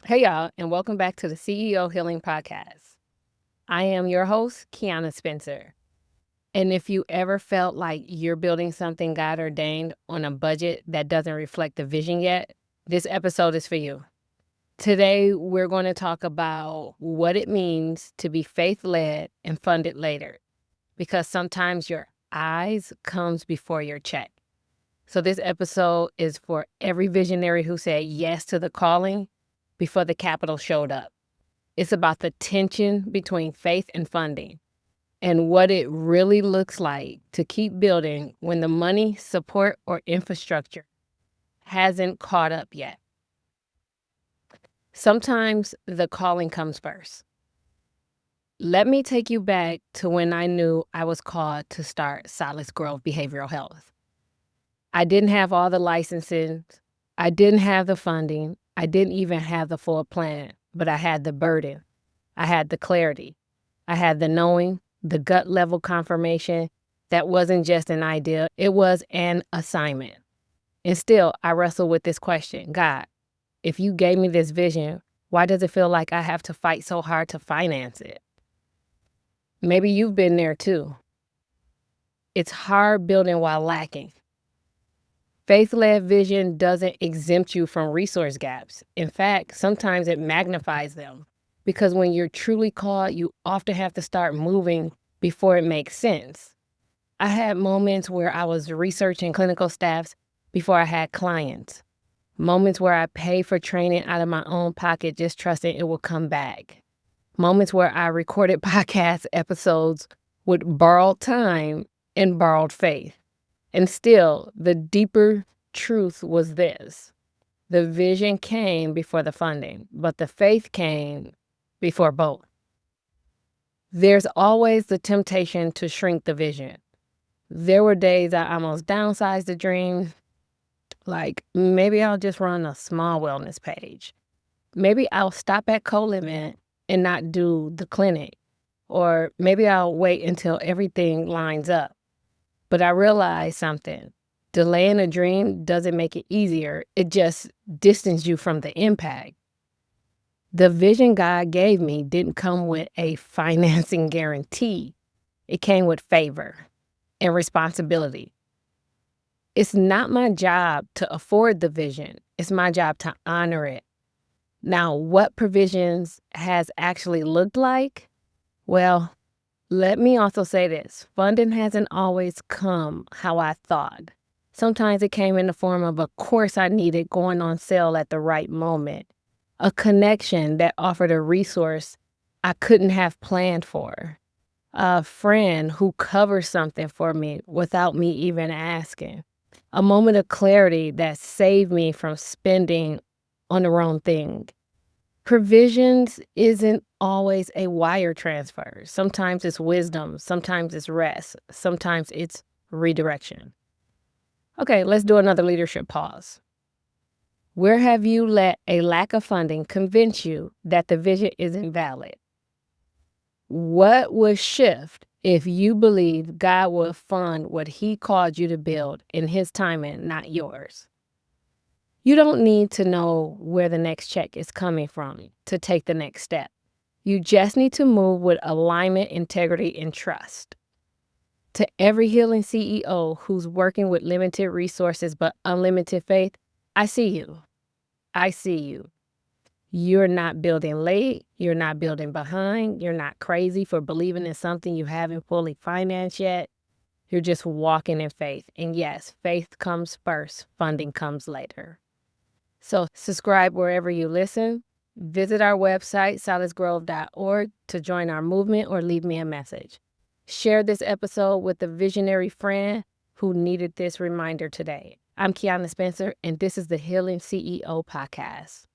Hey, y'all, and welcome back to the CEO Healing Podcast. I am your host, Keana Spencer. And if you ever felt like you're building something God ordained on a budget that doesn't reflect the vision yet, this episode is for you. Today, we're going to talk about what it means to be faith-led and funded later, because sometimes your eyes comes before your check. So this episode is for every visionary who said yes to the calling before the capital showed up. It's about the tension between faith and funding and what it really looks like to keep building when the money, support, or infrastructure hasn't caught up yet. Sometimes the calling comes first. Let me take you back to when I knew I was called to start Solace Grove Behavioral Health. I didn't have all the licenses. I didn't have the funding. I didn't even have the full plan, but I had the burden. I had the clarity. I had the knowing, the gut level confirmation that wasn't just an idea, it was an assignment. And still, I wrestle with this question: God, if you gave me this vision, why does it feel like I have to fight so hard to finance it? Maybe you've been there too. It's hard building while lacking. Faith-led vision doesn't exempt you from resource gaps. In fact, sometimes it magnifies them. Because when you're truly called, you often have to start moving before it makes sense. I had moments where I was researching clinical staffs before I had clients. Moments where I paid for training out of my own pocket, just trusting it will come back. Moments where I recorded podcast episodes with borrowed time and borrowed faith. And still, the deeper truth was this: the vision came before the funding, but the faith came before both. There's always the temptation to shrink the vision. There were days I almost downsized the dream, like maybe I'll just run a small wellness page. Maybe I'll stop at co-living and not do the clinic. Or maybe I'll wait until everything lines up. But I realized something. Delaying a dream doesn't make it easier. It just distances you from the impact. The vision God gave me didn't come with a financing guarantee. It came with favor and responsibility. It's not my job to afford the vision. It's my job to honor it. Now, what provisions has actually looked like? Well, let me also say this. Funding hasn't always come how I thought. Sometimes it came in the form of a course I needed going on sale at the right moment, a connection that offered a resource I couldn't have planned for, a friend who covered something for me without me even asking, a moment of clarity that saved me from spending on the wrong thing. Provisions isn't always a wire transfer. Sometimes it's wisdom, sometimes it's rest, sometimes it's redirection. Okay, let's do another leadership pause. Where have you let a lack of funding convince you that the vision isn't valid? What would shift if you believed God will fund what He called you to build in His timing, not yours? You don't need to know where the next check is coming from to take the next step. You just need to move with alignment, integrity, and trust. To every healing CEO who's working with limited resources but unlimited faith, I see you. I see you. You're not building late. You're not building behind. You're not crazy for believing in something you haven't fully financed yet. You're just walking in faith. And yes, faith comes first. Funding comes later. So subscribe wherever you listen. Visit our website, solacgrove.org, to join our movement or leave me a message. Share this episode with a visionary friend who needed this reminder today. I'm Keana Spencer, and this is the Healing CEO Podcast.